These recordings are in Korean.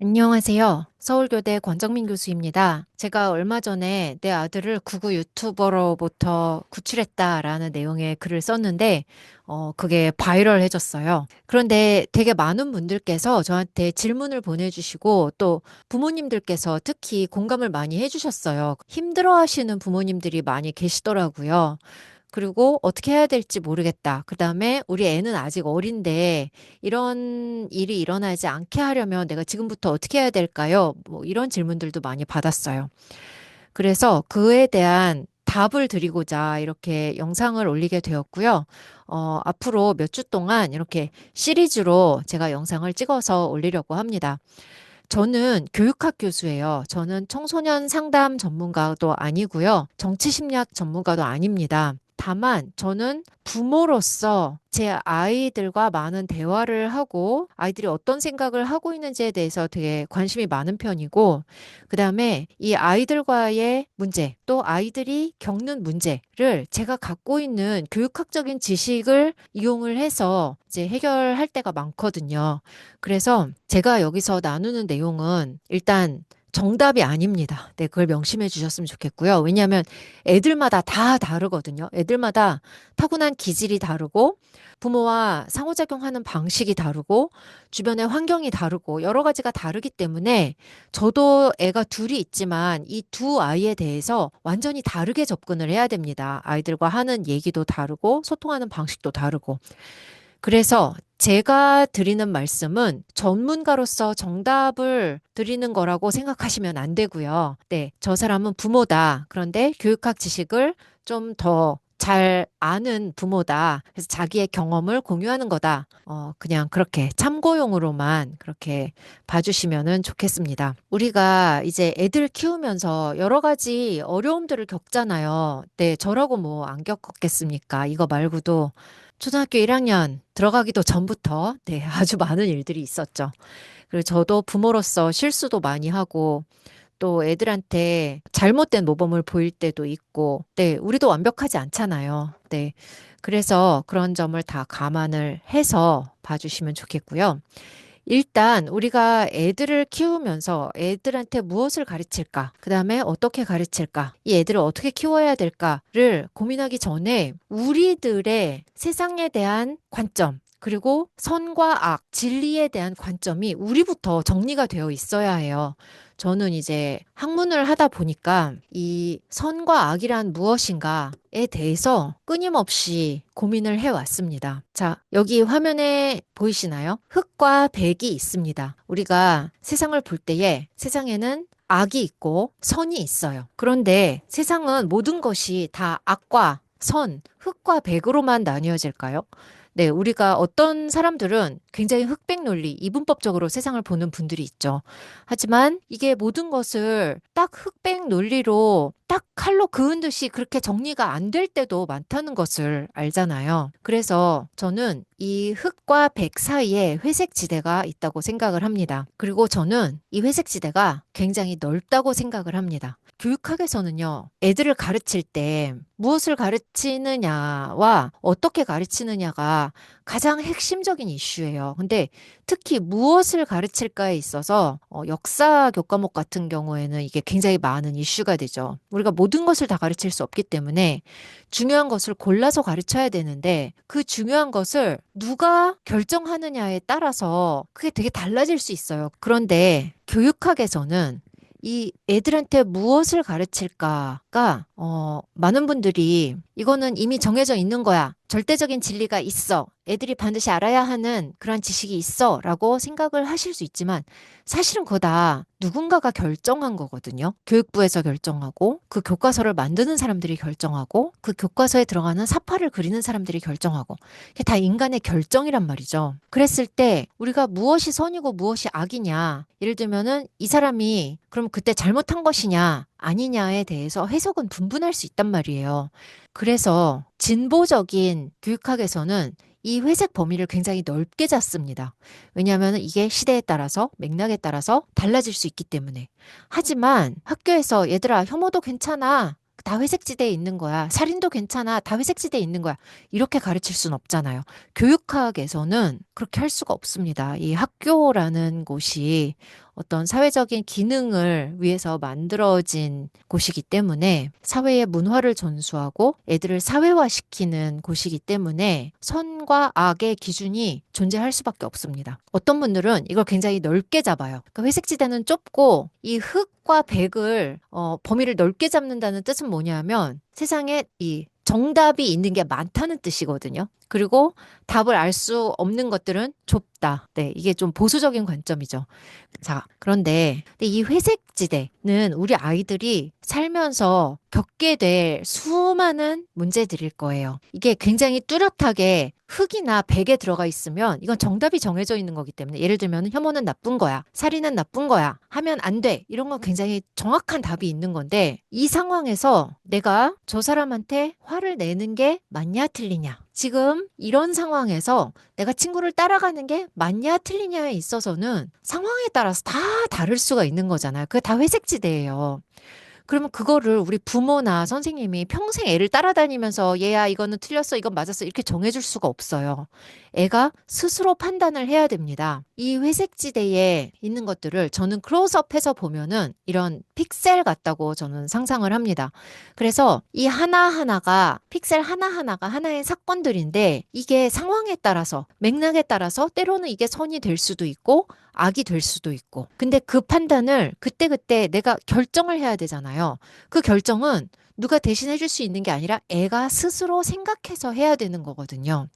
안녕하세요. 서울교대 권정민 교수입니다. 제가 얼마 전에 내 아들을 구구 유튜버로부터 구출했다라는 내용의 글을 썼는데, 그게 바이럴해졌어요. 그런데 되게 많은 분들께서 저한테 질문을 보내주시고, 또 부모님들께서 특히 공감을 많이 해주셨어요. 힘들어하시는 부모님들이 많이 계시더라고요. 그리고 어떻게 해야 될지 모르겠다. 그 다음에 우리 애는 아직 어린데 이런 일이 일어나지 않게 하려면 내가 지금부터 어떻게 해야 될까요? 뭐 이런 질문들도 많이 받았어요. 그래서 그에 대한 답을 드리고자 이렇게 영상을 올리게 되었고요. 앞으로 몇 주 동안 이렇게 시리즈로 제가 영상을 찍어서 올리려고 합니다. 저는 교육학 교수예요. 저는 청소년 상담 전문가도 아니고요. 정치심리학 전문가도 아닙니다. 다만 저는 부모로서 제 아이들과 많은 대화를 하고 아이들이 어떤 생각을 하고 있는지에 대해서 되게 관심이 많은 편이고, 그다음에 이 아이들과의 문제, 또 아이들이 겪는 문제를 제가 갖고 있는 교육학적인 지식을 이용을 해서 이제 해결할 때가 많거든요. 그래서 제가 여기서 나누는 내용은 일단 정답이 아닙니다. 네, 그걸 명심해 주셨으면 좋겠고요. 왜냐하면 애들마다 다 다르거든요. 애들마다 타고난 기질이 다르고, 부모와 상호작용하는 방식이 다르고, 주변의 환경이 다르고, 여러 가지가 다르기 때문에 저도 애가 둘이 있지만 이 두 아이에 대해서 완전히 다르게 접근을 해야 됩니다. 아이들과 하는 얘기도 다르고, 소통하는 방식도 다르고. 그래서 제가 드리는 말씀은 전문가로서 정답을 드리는 거라고 생각하시면 안 되고요. 네, 저 사람은 부모다. 그런데 교육학 지식을 좀 더 잘 아는 부모다. 그래서 자기의 경험을 공유하는 거다. 그냥 그렇게 참고용으로만 그렇게 봐주시면은 좋겠습니다. 우리가 이제 애들 키우면서 여러 가지 어려움들을 겪잖아요. 네, 저라고 뭐 안 겪었겠습니까? 이거 말고도 초등학교 1학년 들어가기도 전부터 네, 아주 많은 일들이 있었죠. 그리고 저도 부모로서 실수도 많이 하고 또 애들한테 잘못된 모범을 보일 때도 있고, 네, 우리도 완벽하지 않잖아요. 네. 그래서 그런 점을 다 감안을 해서 봐주시면 좋겠고요. 일단 우리가 애들을 키우면서 애들한테 무엇을 가르칠까? 그 다음에 어떻게 가르칠까? 이 애들을 어떻게 키워야 될까를 고민하기 전에 우리들의 세상에 대한 관점, 그리고 선과 악, 진리에 대한 관점이 우리부터 정리가 되어 있어야 해요. 저는 이제 학문을 하다 보니까 이 선과 악이란 무엇인가에 대해서 끊임없이 고민을 해왔습니다. 자, 여기 화면에 보이시나요? 흑과 백이 있습니다. 우리가 세상을 볼 때에 세상에는 악이 있고 선이 있어요. 그런데 세상은 모든 것이 다 악과 선, 흑과 백으로만 나뉘어질까요? 네, 우리가 어떤 사람들은 굉장히 흑백 논리, 이분법적으로 세상을 보는 분들이 있죠. 하지만 이게 모든 것을 딱 흑백 논리로 딱 칼로 그은 듯이 그렇게 정리가 안 될 때도 많다는 것을 알잖아요. 그래서 저는 이 흑과 백 사이에 회색 지대가 있다고 생각을 합니다. 그리고 저는 이 회색 지대가 굉장히 넓다고 생각을 합니다. 교육학에서는요, 애들을 가르칠 때 무엇을 가르치느냐와 어떻게 가르치느냐가 가장 핵심적인 이슈예요. 근데 특히 무엇을 가르칠까에 있어서 역사 교과목 같은 경우에는 이게 굉장히 많은 이슈가 되죠. 우리가 모든 것을 다 가르칠 수 없기 때문에 중요한 것을 골라서 가르쳐야 되는데 그 중요한 것을 누가 결정하느냐에 따라서 그게 되게 달라질 수 있어요. 그런데 교육학에서는 이 애들한테 무엇을 가르칠까가, 많은 분들이 이거는 이미 정해져 있는 거야. 절대적인 진리가 있어. 애들이 반드시 알아야 하는 그런 지식이 있어. 라고 생각을 하실 수 있지만 사실은 그거 다 누군가가 결정한 거거든요. 교육부에서 결정하고 그 교과서를 만드는 사람들이 결정하고 그 교과서에 들어가는 사파를 그리는 사람들이 결정하고 이게 다 인간의 결정이란 말이죠. 그랬을 때 우리가 무엇이 선이고 무엇이 악이냐. 예를 들면은 이 사람이 그럼 그때 잘못한 것이냐 아니냐에 대해서 해석은 분분할 수 있단 말이에요. 그래서 진보적인 교육학에서는 이 회색 범위를 굉장히 넓게 잡습니다. 왜냐하면 이게 시대에 따라서 맥락에 따라서 달라질 수 있기 때문에. 하지만 학교에서 얘들아 혐오도 괜찮아. 다 회색지대에 있는 거야. 살인도 괜찮아. 다 회색지대에 있는 거야. 이렇게 가르칠 순 없잖아요. 교육학에서는 그렇게 할 수가 없습니다. 이 학교라는 곳이 어떤 사회적인 기능을 위해서 만들어진 곳이기 때문에 사회의 문화를 전수하고 애들을 사회화시키는 곳이기 때문에 선과 악의 기준이 존재할 수밖에 없습니다. 어떤 분들은 이걸 굉장히 넓게 잡아요. 그러니까 회색지대는 좁고 이 흑과 백을 범위를 넓게 잡는다는 뜻은 뭐냐면 세상에 이 정답이 있는 게 많다는 뜻이거든요. 그리고 답을 알 수 없는 것들은 좁다. 네, 이게 좀 보수적인 관점이죠. 자, 그런데 이 회색지대는 우리 아이들이 살면서 겪게 될 수많은 문제들일 거예요. 이게 굉장히 뚜렷하게 흑이나 백에 들어가 있으면 이건 정답이 정해져 있는 거기 때문에 예를 들면 혐오는 나쁜 거야. 살인은 나쁜 거야. 하면 안 돼. 이런 건 굉장히 정확한 답이 있는 건데 이 상황에서 내가 저 사람한테 화를 내는 게 맞냐 틀리냐. 지금 이런 상황에서 내가 친구를 따라가는 게 맞냐 틀리냐에 있어서는 상황에 따라서 다 다를 수가 있는 거잖아요. 그게 다 회색지대예요. 그러면 그거를 우리 부모나 선생님이 평생 애를 따라다니면서 얘야 이거는 틀렸어 이건 맞았어 이렇게 정해줄 수가 없어요. 애가 스스로 판단을 해야 됩니다. 이 회색지대에 있는 것들을 저는 클로즈업해서 보면은 이런 픽셀 같다고 저는 상상을 합니다. 그래서 이 하나하나가 픽셀 하나하나가 하나의 사건들인데 이게 상황에 따라서 맥락에 따라서 때로는 이게 선이 될 수도 있고 악이 될 수도 있고. 근데 그 판단을 그때그때 내가 결정을 해야 되잖아요. 그 결정은 누가 대신 해줄 수 있는 게 아니라 애가 스스로 생각해서 해야 되는 거거든요.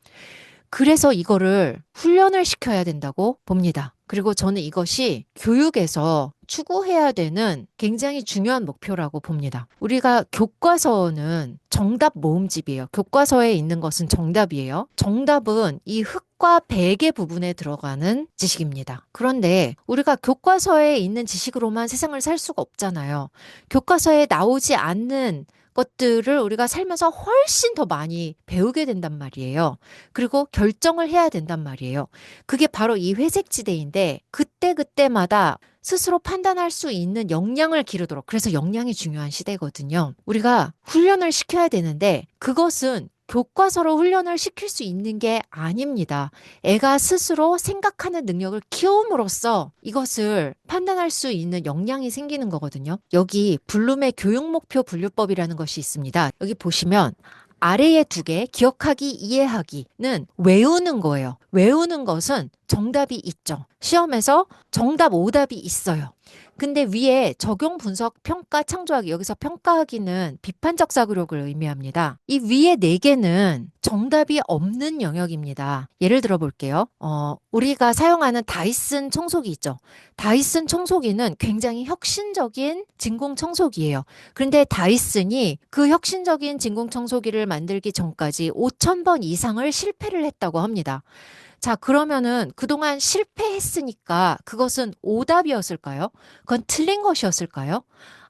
그래서 이거를 훈련을 시켜야 된다고 봅니다. 그리고 저는 이것이 교육에서 추구해야 되는 굉장히 중요한 목표라고 봅니다. 우리가 교과서는 정답 모음집이에요. 교과서에 있는 것은 정답이에요. 정답은 이 흑과 백의 부분에 들어가는 지식입니다. 그런데 우리가 교과서에 있는 지식으로만 세상을 살 수가 없잖아요. 교과서에 나오지 않는 것들을 우리가 살면서 훨씬 더 많이 배우게 된단 말이에요. 그리고 결정을 해야 된단 말이에요. 그게 바로 이 회색지대인데 그때그때마다 스스로 판단할 수 있는 역량을 기르도록 그래서 역량이 중요한 시대거든요. 우리가 훈련을 시켜야 되는데 그것은 교과서로 훈련을 시킬 수 있는 게 아닙니다. 애가 스스로 생각하는 능력을 키움으로써 이것을 판단할 수 있는 역량이 생기는 거거든요. 여기 블룸의 교육목표 분류법이라는 것이 있습니다. 여기 보시면 아래에 두 개, 기억하기, 이해하기는 외우는 거예요. 외우는 것은 정답이 있죠. 시험에서 정답, 오답이 있어요. 근데 위에 적용, 분석, 평가, 창조하기 여기서 평가하기는 비판적 사고력을 의미합니다. 이 위에 네 개는 정답이 없는 영역입니다. 예를 들어 볼게요. 우리가 사용하는 다이슨 청소기 있죠. 다이슨 청소기는 굉장히 혁신적인 진공 청소기예요. 그런데 다이슨이 그 혁신적인 진공 청소기를 만들기 전까지 5,000번 이상을 실패를 했다고 합니다. 자, 그러면은 그동안 실패했으니까 그것은 오답이었을까요? 그건 틀린 것이었을까요?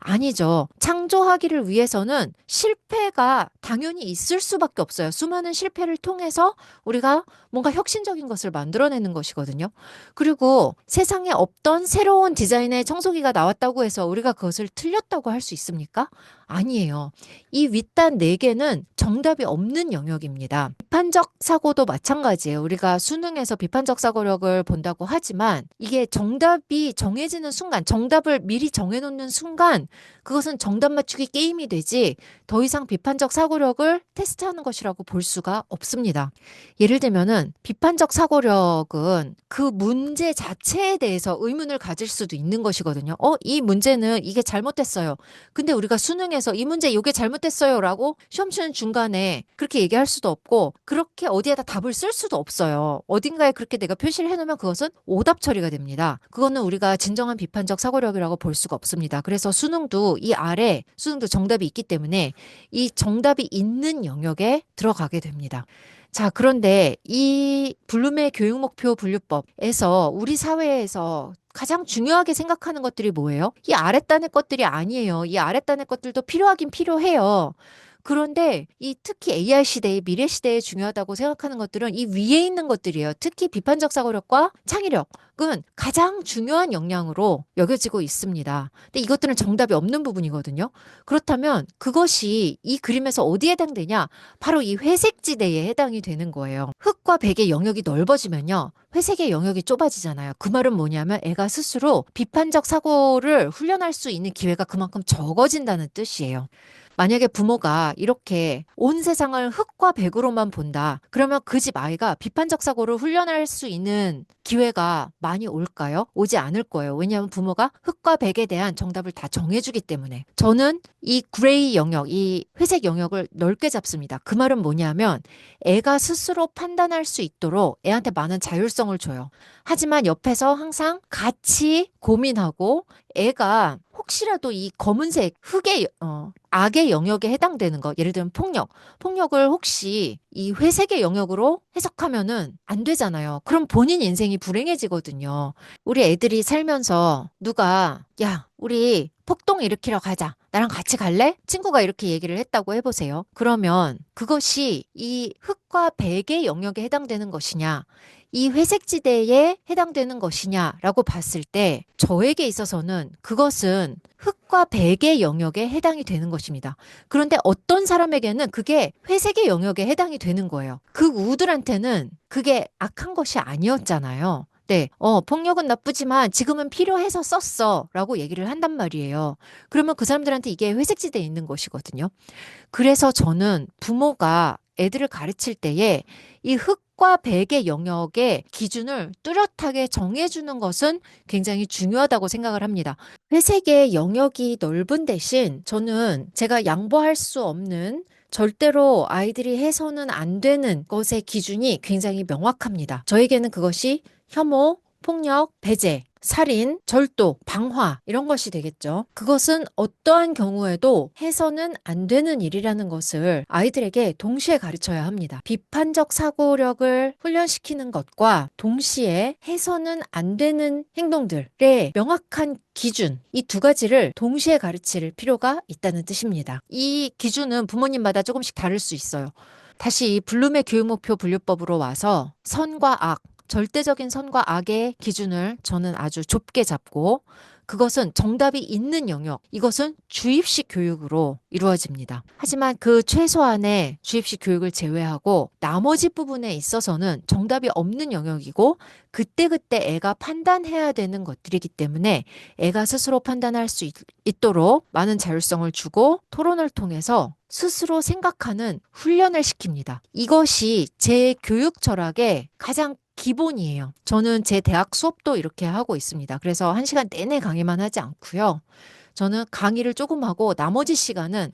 아니죠. 창조하기를 위해서는 실패가 당연히 있을 수밖에 없어요. 수많은 실패를 통해서 우리가 뭔가 혁신적인 것을 만들어내는 것이거든요. 그리고 세상에 없던 새로운 디자인의 청소기가 나왔다고 해서 우리가 그것을 틀렸다고 할 수 있습니까? 아니에요. 이 윗단 네 개는 정답이 없는 영역입니다. 비판적 사고도 마찬가지예요. 우리가 수능에서 비판적 사고력을 본다고 하지만 이게 정답이 정해지는 순간, 정답을 미리 정해놓는 순간 그것은 정답 맞추기 게임이 되지 더 이상 비판적 사고력을 테스트하는 것이라고 볼 수가 없습니다. 예를 들면은 비판적 사고력은 그 문제 자체에 대해서 의문을 가질 수도 있는 것이거든요. 이 문제는 이게 잘못됐어요. 근데 우리가 수능에서 이 문제 이게 잘못됐어요 라고 시험 치는 중간에 그렇게 얘기할 수도 없고 그렇게 어디에다 답을 쓸 수도 없어요. 어딘가에 그렇게 내가 표시를 해놓으면 그것은 오답 처리가 됩니다. 그거는 우리가 진정한 비판적 사고력이라고 볼 수가 없습니다. 그래서 수능도 이 아래 수능도 정답이 있기 때문에 이 정답이 있는 영역에 들어가게 됩니다. 자, 그런데 이 블룸의 교육목표 분류법에서 우리 사회에서 가장 중요하게 생각하는 것들이 뭐예요? 이 아랫단의 것들이 아니에요. 이 아랫단의 것들도 필요하긴 필요해요. 그런데 이 특히 AI 시대의 미래 시대에 중요하다고 생각하는 것들은 이 위에 있는 것들이에요. 특히 비판적 사고력과 창의력은 가장 중요한 역량으로 여겨지고 있습니다. 근데 이것들은 정답이 없는 부분이거든요. 그렇다면 그것이 이 그림에서 어디에 해당되냐? 바로 이 회색지대에 해당이 되는 거예요. 흑과 백의 영역이 넓어지면요. 회색의 영역이 좁아지잖아요. 그 말은 뭐냐면 애가 스스로 비판적 사고를 훈련할 수 있는 기회가 그만큼 적어진다는 뜻이에요. 만약에 부모가 이렇게 온 세상을 흑과 백으로만 본다. 그러면 그 집 아이가 비판적 사고를 훈련할 수 있는 기회가 많이 올까요? 오지 않을 거예요. 왜냐하면 부모가 흑과 백에 대한 정답을 다 정해주기 때문에. 저는 이 그레이 영역, 이 회색 영역을 넓게 잡습니다. 그 말은 뭐냐면 애가 스스로 판단할 수 있도록 애한테 많은 자율성을 줘요. 하지만 옆에서 항상 같이 고민하고 애가 혹시라도 이 검은색 흑의 악의 영역에 해당되는 거, 예를 들면 폭력을 혹시 이 회색의 영역으로 해석하면은 안 되잖아요. 그럼 본인 인생이 불행해지거든요. 우리 애들이 살면서 누가 야, 우리 폭동 일으키러 가자. 나랑 같이 갈래? 친구가 이렇게 얘기를 했다고 해보세요. 그러면 그것이 이 흑과 백의 영역에 해당되는 것이냐, 이 회색지대에 해당되는 것이냐라고 봤을 때 저에게 있어서는 그것은 흑과 백의 영역에 해당이 되는 것입니다. 그런데 어떤 사람에게는 그게 회색의 영역에 해당이 되는 거예요. 그 우들한테는 그게 악한 것이 아니었잖아요. 네, 폭력은 나쁘지만 지금은 필요해서 썼어 라고 얘기를 한단 말이에요. 그러면 그 사람들한테 이게 회색지대에 있는 것이거든요. 그래서 저는 부모가 애들을 가르칠 때에 이 흑과 백의 영역의 기준을 뚜렷하게 정해주는 것은 굉장히 중요하다고 생각을 합니다. 회색의 영역이 넓은 대신 저는 제가 양보할 수 없는 절대로 아이들이 해서는 안 되는 것의 기준이 굉장히 명확합니다. 저에게는 그것이 혐오, 폭력, 배제, 살인, 절도, 방화 이런 것이 되겠죠. 그것은 어떠한 경우에도 해서는 안 되는 일이라는 것을 아이들에게 동시에 가르쳐야 합니다. 비판적 사고력을 훈련시키는 것과 동시에 해서는 안 되는 행동들의 명확한 기준, 이 두 가지를 동시에 가르칠 필요가 있다는 뜻입니다. 이 기준은 부모님마다 조금씩 다를 수 있어요. 다시 블룸의 교육목표 분류법으로 와서 선과 악, 절대적인 선과 악의 기준을 저는 아주 좁게 잡고 그것은 정답이 있는 영역, 이것은 주입식 교육으로 이루어집니다. 하지만 그 최소한의 주입식 교육을 제외하고 나머지 부분에 있어서는 정답이 없는 영역이고 그때그때 애가 판단해야 되는 것들이기 때문에 애가 스스로 판단할 수 있도록 많은 자율성을 주고 토론을 통해서 스스로 생각하는 훈련을 시킵니다. 이것이 제 교육 철학의 가장 기본이에요. 저는 제 대학 수업도 이렇게 하고 있습니다. 그래서 1시간 내내 강의만 하지 않고요. 저는 강의를 조금 하고 나머지 시간은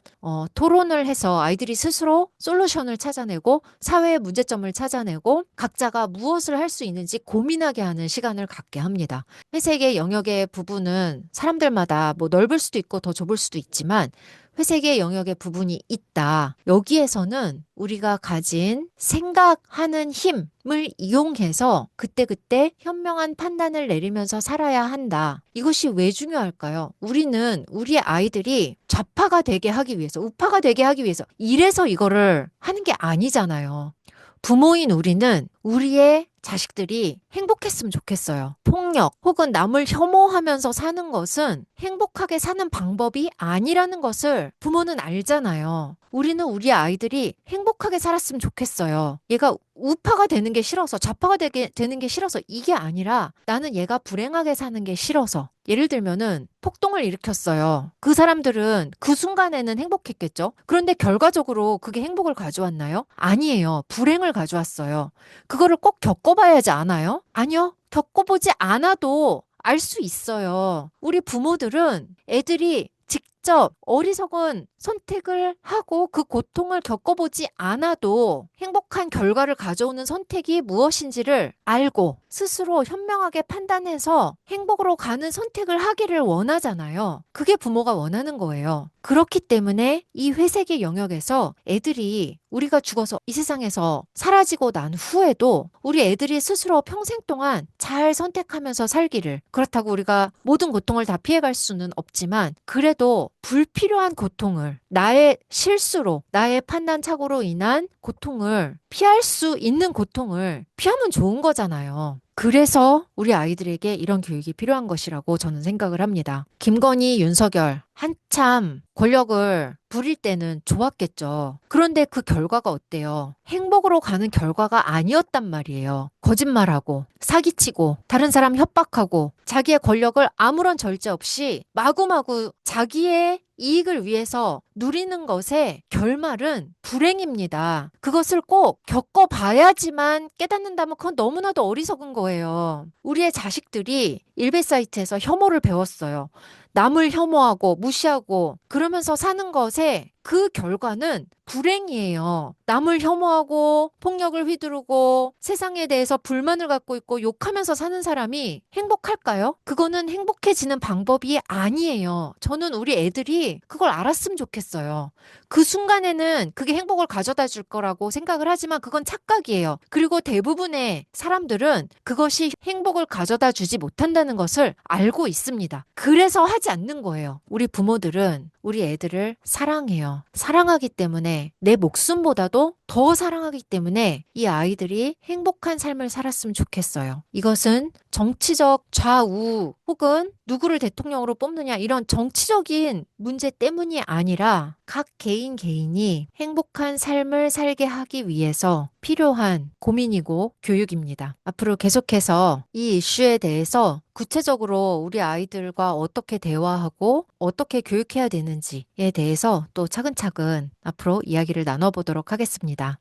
토론을 해서 아이들이 스스로 솔루션을 찾아내고 사회의 문제점을 찾아내고 각자가 무엇을 할 수 있는지 고민하게 하는 시간을 갖게 합니다. 회색의 영역의 부분은 사람들마다 뭐 넓을 수도 있고 더 좁을 수도 있지만 회색의 영역의 부분이 있다. 여기에서는 우리가 가진 생각하는 힘을 이용해서 그때그때 현명한 판단을 내리면서 살아야 한다. 이것이 왜 중요할까요? 우리는 우리 아이들이 좌파가 되게 하기 위해서, 우파가 되게 하기 위해서 이래서 이거를 하는 게 아니잖아요. 부모인 우리는 우리의 자식들이 행복했으면 좋겠어요. 폭력 혹은 남을 혐오하면서 사는 것은 행복하게 사는 방법이 아니라는 것을 부모는 알잖아요. 우리는 우리 아이들이 행복하게 살았으면 좋겠어요. 얘가 우파가 되는 게 싫어서 좌파가 되는 게 싫어서 이게 아니라 나는 얘가 불행하게 사는 게 싫어서. 예를 들면은 폭동을 일으켰어요. 그 사람들은 그 순간에는 행복했겠죠. 그런데 결과적으로 그게 행복을 가져왔나요? 아니에요. 불행을 가져왔어요. 그거를 꼭 겪어봐야지 않아요? 아니요. 겪어보지 않아도 알 수 있어요. 우리 부모들은 애들이 직접 어리석은 선택을 하고 그 고통을 겪어보지 않아도 행복한 결과를 가져오는 선택이 무엇인지를 알고 스스로 현명하게 판단해서 행복으로 가는 선택을 하기를 원하잖아요. 그게 부모가 원하는 거예요. 그렇기 때문에 이 회색의 영역에서 애들이 우리가 죽어서 이 세상에서 사라지고 난 후에도 우리 애들이 스스로 평생 동안 잘 선택하면서 살기를, 그렇다고 우리가 모든 고통을 다 피해갈 수는 없지만 그래도 불필요한 고통을, 나의 실수로, 나의 판단 착오로 인한 고통을, 피할 수 있는 고통을 피하면 좋은 거잖아요. 그래서 우리 아이들에게 이런 교육이 필요한 것이라고 저는 생각을 합니다. 김건희, 윤석열, 한참 권력을 부릴 때는 좋았겠죠. 그런데 그 결과가 어때요? 행복으로 가는 결과가 아니었단 말이에요. 거짓말하고, 사기치고, 다른 사람 협박하고, 자기의 권력을 아무런 절제 없이 마구마구 자기의 이익을 위해서 누리는 것의 결말은 불행입니다. 그것을 꼭 겪어봐야지만 깨닫는다면 그건 너무나도 어리석은 거예요. 우리의 자식들이 일베 사이트에서 혐오를 배웠어요. 남을 혐오하고 무시하고 그러면서 사는 것에 그 결과는 불행이에요. 남을 혐오하고 폭력을 휘두르고 세상에 대해서 불만을 갖고 있고 욕하면서 사는 사람이 행복할까요? 그거는 행복해지는 방법이 아니에요. 저는 우리 애들이 그걸 알았으면 좋겠어요. 그 순간에는 그게 행복을 가져다 줄 거라고 생각을 하지만 그건 착각이에요. 그리고 대부분의 사람들은 그것이 행복을 가져다 주지 못한다는 것을 알고 있습니다. 그래서 하지 않는 거예요. 우리 부모들은 우리 애들을 사랑해요. 사랑하기 때문에 내 목숨보다도 더 사랑하기 때문에 이 아이들이 행복한 삶을 살았으면 좋겠어요. 이것은 정치적 좌우 혹은 누구를 대통령으로 뽑느냐 이런 정치적인 문제 때문이 아니라 각 개인이 행복한 삶을 살게 하기 위해서 필요한 고민이고 교육입니다. 앞으로 계속해서 이 이슈에 대해서 구체적으로 우리 아이들과 어떻게 대화하고 어떻게 교육해야 되는지에 대해서 또 차근차근 앞으로 이야기를 나눠보도록 하겠습니다.